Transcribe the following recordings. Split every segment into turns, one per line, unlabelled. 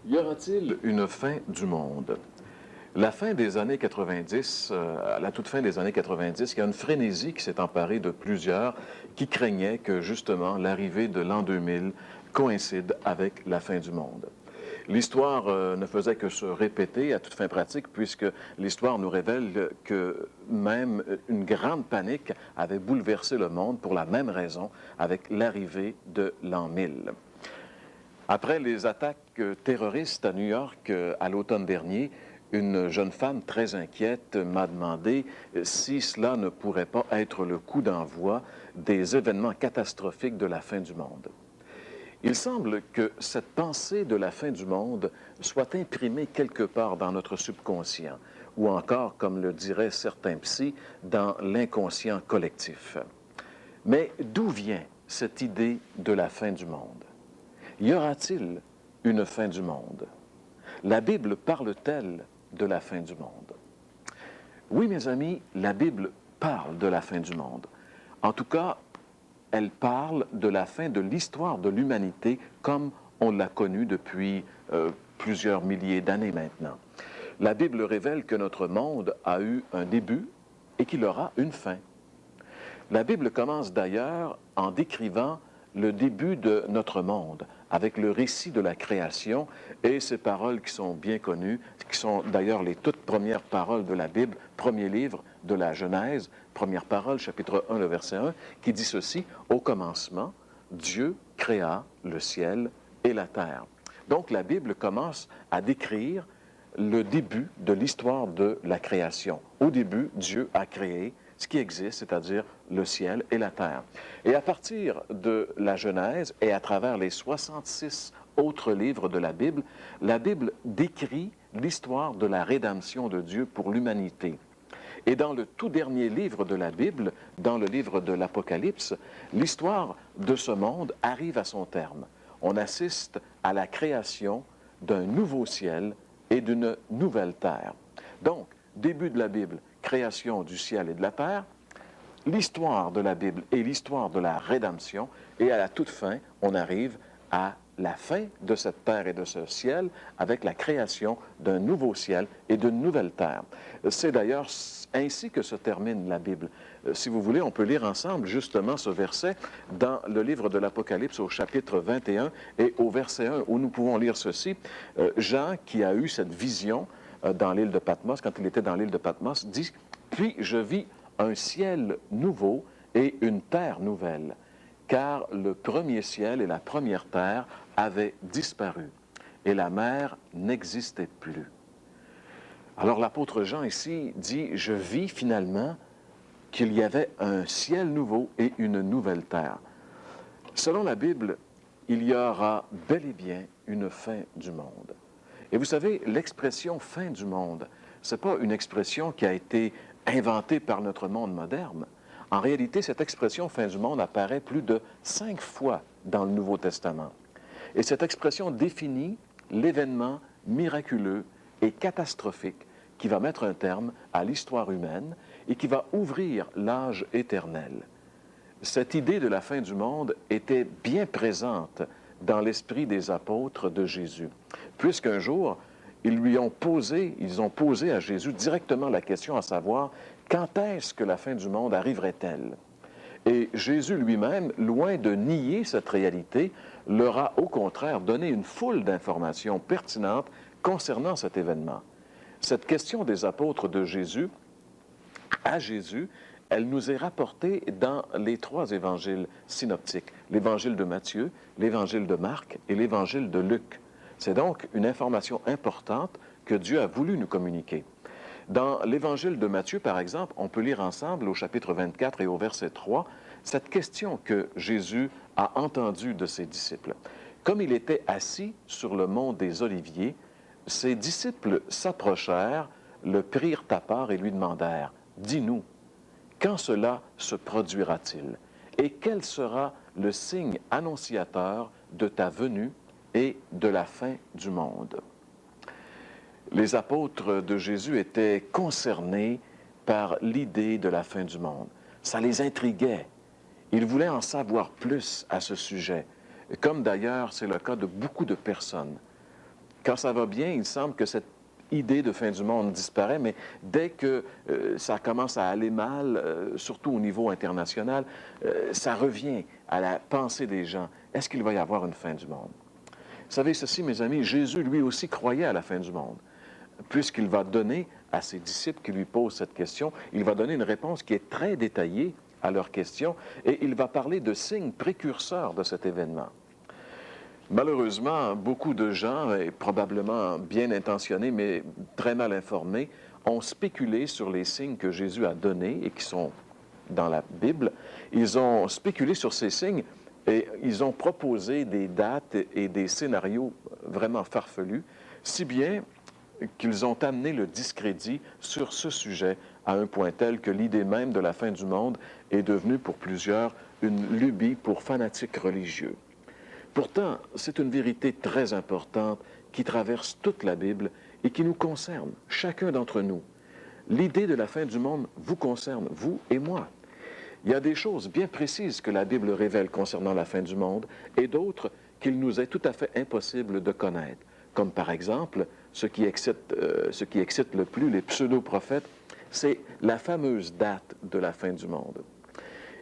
Y aura-t-il une fin du monde? La fin des années 90, à la toute fin des années 90, il y a une frénésie qui s'est emparée de plusieurs qui craignaient que justement l'arrivée de l'an 2000 coïncide avec la fin du monde. L'histoire ne faisait que se répéter à toute fin pratique, puisque l'histoire nous révèle que même une grande panique avait bouleversé le monde pour la même raison, avec l'arrivée de l'an 1000. Après les attaques terroristes à New York à l'automne dernier, une jeune femme très inquiète m'a demandé si cela ne pourrait pas être le coup d'envoi des événements catastrophiques de la fin du monde. Il semble que cette pensée de la fin du monde soit imprimée quelque part dans notre subconscient, ou encore, comme le diraient certains psys, dans l'inconscient collectif. Mais d'où vient cette idée de la fin du monde? Y aura-t-il une fin du monde? La Bible parle-t-elle de la fin du monde? Oui, mes amis, la Bible parle de la fin du monde. En tout cas, elle parle de la fin de l'histoire de l'humanité comme on l'a connue depuis plusieurs milliers d'années maintenant. La Bible révèle que notre monde a eu un début et qu'il aura une fin. La Bible commence d'ailleurs en décrivant le début de notre monde, avec le récit de la création et ces paroles qui sont bien connues, qui sont d'ailleurs les toutes premières paroles de la Bible, premier livre de la Genèse, première parole, chapitre 1, le verset 1, qui dit ceci: « Au commencement, Dieu créa le ciel et la terre. » Donc la Bible commence à décrire le début de l'histoire de la création. Au début, Dieu a créé ce qui existe, c'est-à-dire le ciel et la terre. Et à partir de la Genèse et à travers les 66 autres livres de la Bible décrit l'histoire de la rédemption de Dieu pour l'humanité. Et dans le tout dernier livre de la Bible, dans le livre de l'Apocalypse, l'histoire de ce monde arrive à son terme. On assiste à la création d'un nouveau ciel et d'une nouvelle terre. Donc, début de la Bible, création du ciel et de la terre, l'histoire de la Bible et l'histoire de la rédemption, et à la toute fin, on arrive à la fin de cette terre et de ce ciel avec la création d'un nouveau ciel et d'une nouvelle terre. C'est d'ailleurs ainsi que se termine la Bible. Si vous voulez, on peut lire ensemble justement ce verset dans le livre de l'Apocalypse au chapitre 21 et au verset 1 où nous pouvons lire ceci. Jean, qui a eu cette vision dans l'île de Patmos, quand il était dans l'île de Patmos, dit « Puis je vis un ciel nouveau et une terre nouvelle, car le premier ciel et la première terre avaient disparu, et la mer n'existait plus. » Alors l'apôtre Jean ici dit « Je vis finalement qu'il y avait un ciel nouveau et une nouvelle terre. » Selon la Bible, il y aura bel et bien une fin du monde. Et vous savez, l'expression « fin du monde », ce n'est pas une expression qui a été inventée par notre monde moderne. En réalité, cette expression « fin du monde » apparaît plus de 5 fois dans le Nouveau Testament. Et cette expression définit l'événement miraculeux et catastrophique qui va mettre un terme à l'histoire humaine et qui va ouvrir l'âge éternel. Cette idée de la fin du monde était bien présente dans l'esprit des apôtres de Jésus, puisqu'un jour, ils ont posé à Jésus directement la question à savoir, quand est-ce que la fin du monde arriverait-elle? Et Jésus lui-même, loin de nier cette réalité, leur a au contraire donné une foule d'informations pertinentes concernant cet événement. Cette question des apôtres de Jésus, à Jésus, elle nous est rapportée dans les 3 évangiles synoptiques, l'évangile de Matthieu, l'évangile de Marc et l'évangile de Luc. C'est donc une information importante que Dieu a voulu nous communiquer. Dans l'évangile de Matthieu, par exemple, on peut lire ensemble au chapitre 24 et au verset 3, cette question que Jésus a entendue de ses disciples. Comme il était assis sur le mont des Oliviers, ses disciples s'approchèrent, le prirent à part et lui demandèrent, « Dis-nous, quand cela se produira-t-il? Et quel sera le signe annonciateur de ta venue et de la fin du monde? » Les apôtres de Jésus étaient concernés par l'idée de la fin du monde. Ça les intriguait. Ils voulaient en savoir plus à ce sujet, comme d'ailleurs c'est le cas de beaucoup de personnes. Quand ça va bien, il semble que cette idée de fin du monde disparaît, mais dès que ça commence à aller mal, surtout au niveau international, ça revient à la pensée des gens. Est-ce qu'il va y avoir une fin du monde? Vous savez ceci, mes amis, Jésus, lui aussi, croyait à la fin du monde, puisqu'il va donner à ses disciples qui lui posent cette question, il va donner une réponse qui est très détaillée à leurs questions, et il va parler de signes précurseurs de cet événement. Malheureusement, beaucoup de gens, et probablement bien intentionnés, mais très mal informés, ont spéculé sur les signes que Jésus a donnés et qui sont dans la Bible. Ils ont spéculé sur ces signes et ils ont proposé des dates et des scénarios vraiment farfelus, si bien qu'ils ont amené le discrédit sur ce sujet à un point tel que l'idée même de la fin du monde est devenue pour plusieurs une lubie pour fanatiques religieux. Pourtant, c'est une vérité très importante qui traverse toute la Bible et qui nous concerne, chacun d'entre nous. L'idée de la fin du monde vous concerne, vous et moi. Il y a des choses bien précises que la Bible révèle concernant la fin du monde et d'autres qu'il nous est tout à fait impossible de connaître, comme par exemple ce qui excite le plus les pseudo-prophètes, c'est la fameuse date de la fin du monde.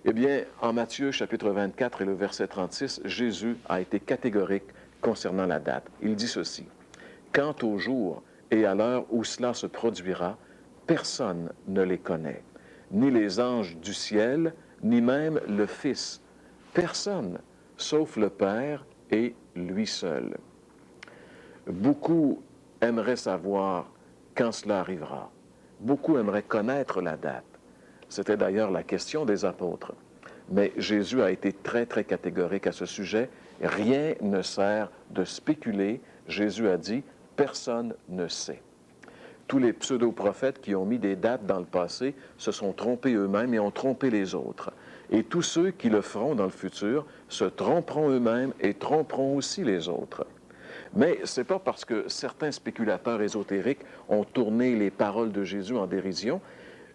Eh bien, en Matthieu chapitre 24 et le verset 36, Jésus a été catégorique concernant la date. Il dit ceci: « Quant au jour et à l'heure où cela se produira, personne ne les connaît, ni les anges du ciel, ni même le Fils. Personne, sauf le Père et lui seul. » Beaucoup aimeraient savoir quand cela arrivera. Beaucoup aimeraient connaître la date. C'était d'ailleurs la question des apôtres. Mais Jésus a été très, très catégorique à ce sujet. Rien ne sert de spéculer. Jésus a dit, personne ne sait. Tous les pseudo-prophètes qui ont mis des dates dans le passé se sont trompés eux-mêmes et ont trompé les autres. Et tous ceux qui le feront dans le futur se tromperont eux-mêmes et tromperont aussi les autres. Mais ce n'est pas parce que certains spéculateurs ésotériques ont tourné les paroles de Jésus en dérision,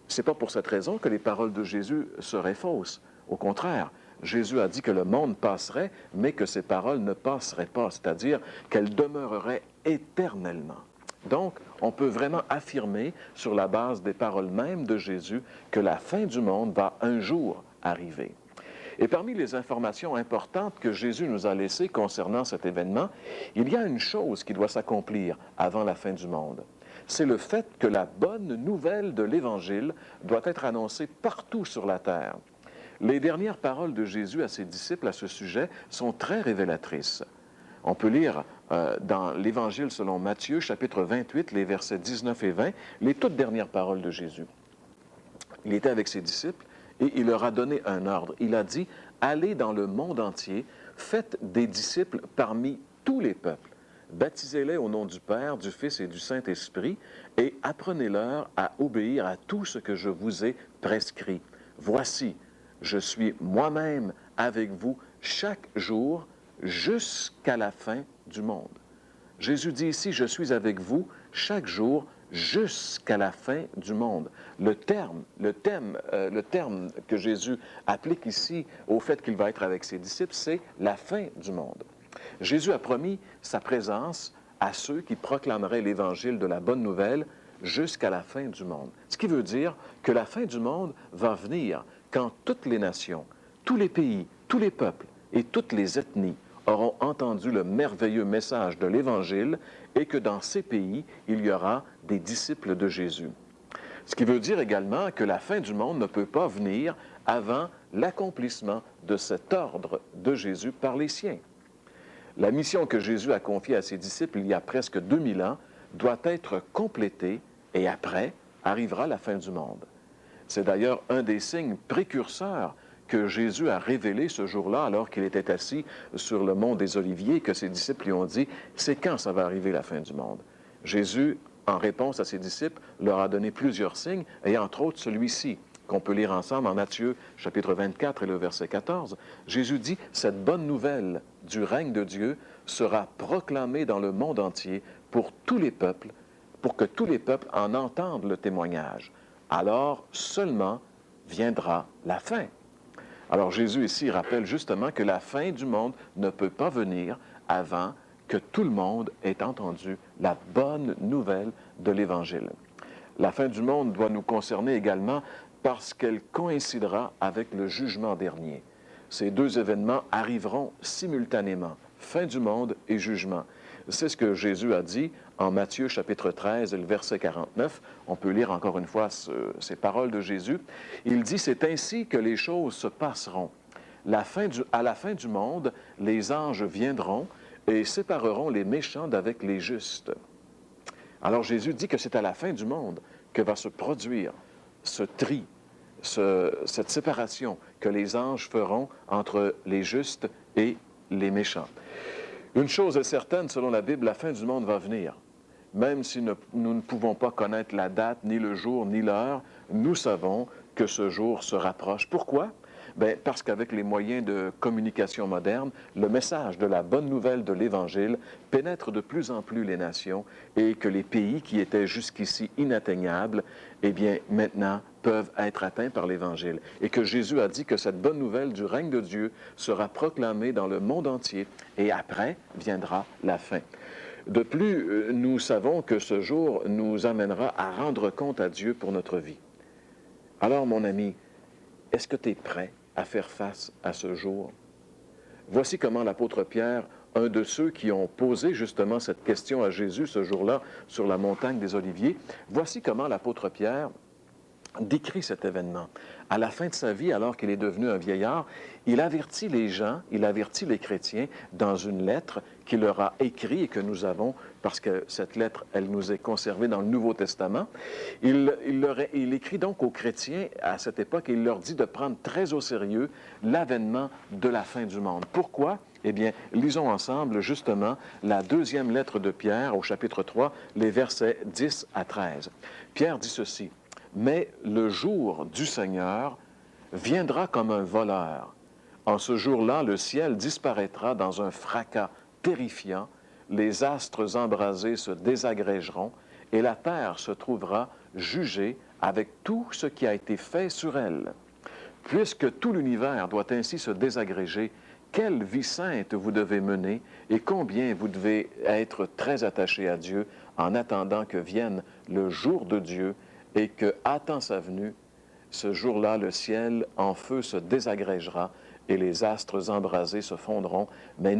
c'est pas pour cette raison que les paroles de Jésus seraient fausses. Au contraire, Jésus a dit que le monde passerait, mais que ses paroles ne passeraient pas, c'est-à-dire qu'elles demeureraient éternellement. Donc, on peut vraiment affirmer, sur la base des paroles mêmes de Jésus, que la fin du monde va un jour arriver. Et parmi les informations importantes que Jésus nous a laissées concernant cet événement, il y a une chose qui doit s'accomplir avant la fin du monde. C'est le fait que la bonne nouvelle de l'Évangile doit être annoncée partout sur la terre. Les dernières paroles de Jésus à ses disciples à ce sujet sont très révélatrices. On peut lire dans l'Évangile selon Matthieu, chapitre 28, les versets 19 et 20, les toutes dernières paroles de Jésus. Il était avec ses disciples et il leur a donné un ordre. Il a dit, « Allez dans le monde entier, faites des disciples parmi tous les peuples. Baptisez-les au nom du Père, du Fils et du Saint-Esprit, et apprenez-leur à obéir à tout ce que je vous ai prescrit. Voici, je suis moi-même avec vous chaque jour jusqu'à la fin du monde. » Jésus dit ici, « Je suis avec vous chaque jour jusqu'à la fin du monde. » Le terme que Jésus applique ici au fait qu'il va être avec ses disciples, c'est la fin du monde. Jésus a promis sa présence à ceux qui proclameraient l'Évangile de la bonne nouvelle jusqu'à la fin du monde. Ce qui veut dire que la fin du monde va venir quand toutes les nations, tous les pays, tous les peuples et toutes les ethnies auront entendu le merveilleux message de l'Évangile et que dans ces pays, il y aura des disciples de Jésus. Ce qui veut dire également que la fin du monde ne peut pas venir avant l'accomplissement de cet ordre de Jésus par les siens. La mission que Jésus a confiée à ses disciples il y a presque 2000 ans doit être complétée et après arrivera la fin du monde. C'est d'ailleurs un des signes précurseurs que Jésus a révélé ce jour-là alors qu'il était assis sur le mont des Oliviers, que ses disciples lui ont dit, « C'est quand ça va arriver la fin du monde? » Jésus, en réponse à ses disciples, leur a donné plusieurs signes, et entre autres celui-ci, qu'on peut lire ensemble en Matthieu, chapitre 24 et le verset 14. Jésus dit, « Cette bonne nouvelle du règne de Dieu sera proclamée dans le monde entier pour tous les peuples, pour que tous les peuples en entendent le témoignage. Alors seulement viendra la fin. » Alors Jésus ici rappelle justement que la fin du monde ne peut pas venir avant que tout le monde ait entendu la bonne nouvelle de l'Évangile. La fin du monde doit nous concerner également parce qu'elle coïncidera avec le jugement dernier. Ces deux événements arriveront simultanément, fin du monde et jugement. C'est ce que Jésus a dit en Matthieu chapitre 13, le verset 49. On peut lire encore une fois ces paroles de Jésus. Il dit, c'est ainsi que les choses se passeront. À la fin du monde, les anges viendront et sépareront les méchants d'avec les justes. Alors Jésus dit que c'est à la fin du monde que va se produire ce tri, cette séparation que les anges feront entre les justes et les méchants. Une chose est certaine, selon la Bible, la fin du monde va venir. Même si nous ne pouvons pas connaître la date, ni le jour, ni l'heure, nous savons que ce jour se rapproche. Pourquoi? Bien, parce qu'avec les moyens de communication modernes, le message de la bonne nouvelle de l'Évangile pénètre de plus en plus les nations et que les pays qui étaient jusqu'ici inatteignables, eh bien, maintenant, peuvent être atteints par l'Évangile. Et que Jésus a dit que cette bonne nouvelle du règne de Dieu sera proclamée dans le monde entier et après viendra la fin. De plus, nous savons que ce jour nous amènera à rendre compte à Dieu pour notre vie. Alors, mon ami, est-ce que tu es prêt à faire face à ce jour? Voici comment l'apôtre Pierre, un de ceux qui ont posé justement cette question à Jésus ce jour-là sur la montagne des Oliviers, voici comment l'apôtre Pierre décrit cet événement. À la fin de sa vie, alors qu'il est devenu un vieillard, il avertit les gens, il avertit les chrétiens dans une lettre qu'il leur a écrite et que nous avons, parce que cette lettre, elle nous est conservée dans le Nouveau Testament. Il écrit donc aux chrétiens à cette époque et il leur dit de prendre très au sérieux l'avènement de la fin du monde. Pourquoi? Eh bien, lisons ensemble justement la deuxième lettre de Pierre au chapitre 3, les versets 10 à 13. Pierre dit ceci. Mais le jour du Seigneur viendra comme un voleur. En ce jour-là, le ciel disparaîtra dans un fracas terrifiant, les astres embrasés se désagrégeront et la terre se trouvera jugée avec tout ce qui a été fait sur elle. Puisque tout l'univers doit ainsi se désagréger, quelle vie sainte vous devez mener et combien vous devez être très attaché à Dieu en attendant que vienne le jour de Dieu et que, attend sa venue, ce jour-là, le ciel en feu se désagrégera et les astres embrasés se fondront. Mais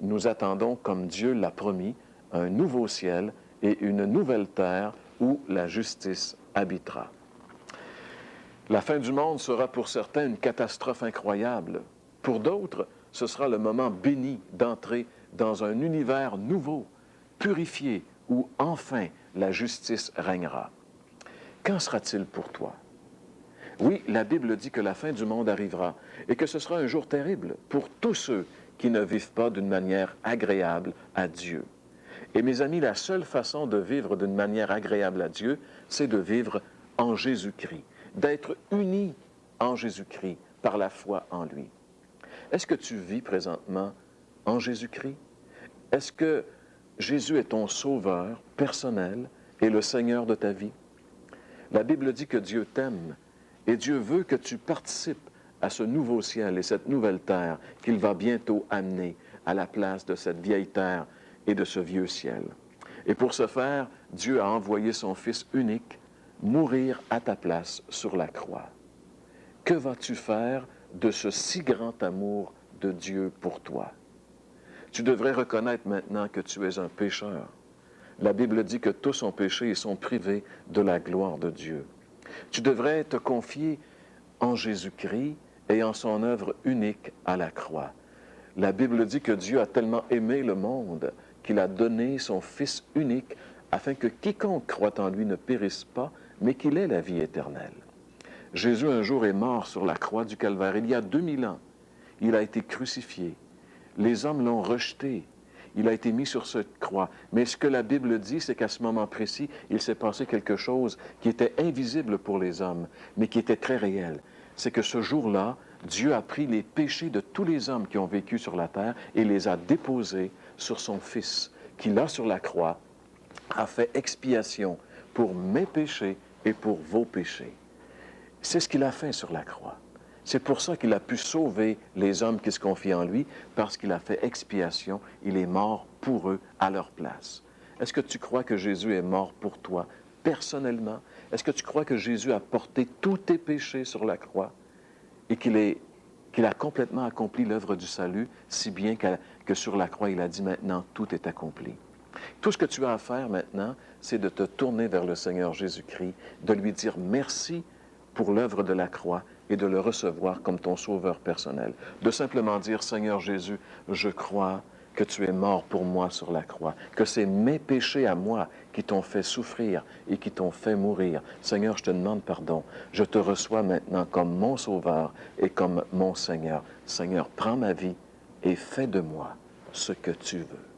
nous attendons, comme Dieu l'a promis, un nouveau ciel et une nouvelle terre où la justice habitera. La fin du monde sera pour certains une catastrophe incroyable. Pour d'autres, ce sera le moment béni d'entrer dans un univers nouveau, purifié, où enfin la justice régnera. Qu'en sera-t-il pour toi? Oui, la Bible dit que la fin du monde arrivera et que ce sera un jour terrible pour tous ceux qui ne vivent pas d'une manière agréable à Dieu. Et mes amis, la seule façon de vivre d'une manière agréable à Dieu, c'est de vivre en Jésus-Christ, d'être unis en Jésus-Christ par la foi en lui. Est-ce que tu vis présentement en Jésus-Christ? Est-ce que Jésus est ton sauveur personnel et le Seigneur de ta vie? La Bible dit que Dieu t'aime et Dieu veut que tu participes à ce nouveau ciel et cette nouvelle terre qu'il va bientôt amener à la place de cette vieille terre et de ce vieux ciel. Et pour ce faire, Dieu a envoyé son Fils unique mourir à ta place sur la croix. Que vas-tu faire de ce si grand amour de Dieu pour toi? Tu devrais reconnaître maintenant que tu es un pécheur. La Bible dit que tous ont péché et sont privés de la gloire de Dieu. Tu devrais te confier en Jésus-Christ et en son œuvre unique à la croix. La Bible dit que Dieu a tellement aimé le monde qu'il a donné son Fils unique afin que quiconque croit en lui ne périsse pas, mais qu'il ait la vie éternelle. Jésus un jour est mort sur la croix du Calvaire. Il y a 2000 ans, il a été crucifié. Les hommes l'ont rejeté. Il a été mis sur cette croix. Mais ce que la Bible dit, c'est qu'à ce moment précis, il s'est passé quelque chose qui était invisible pour les hommes, mais qui était très réel. C'est que ce jour-là, Dieu a pris les péchés de tous les hommes qui ont vécu sur la terre et les a déposés sur son Fils, qui là sur la croix a fait expiation pour mes péchés et pour vos péchés. C'est ce qu'il a fait sur la croix. C'est pour ça qu'il a pu sauver les hommes qui se confient en lui, parce qu'il a fait expiation, il est mort pour eux à leur place? Est-ce que tu crois que Jésus est mort pour toi personnellement? Est-ce que tu crois que Jésus a porté tous tes péchés sur la croix et qu'il a complètement accompli l'œuvre du salut, si bien que sur la croix, il a dit maintenant, tout est accompli. Tout ce que tu as à faire maintenant, c'est de te tourner vers le Seigneur Jésus-Christ, de lui dire merci pour l'œuvre de la croix et de le recevoir comme ton sauveur personnel. De simplement dire, Seigneur Jésus, je crois que tu es mort pour moi sur la croix, que c'est mes péchés à moi qui t'ont fait souffrir et qui t'ont fait mourir. Seigneur, je te demande pardon. Je te reçois maintenant comme mon sauveur et comme mon Seigneur. Seigneur, prends ma vie et fais de moi ce que tu veux.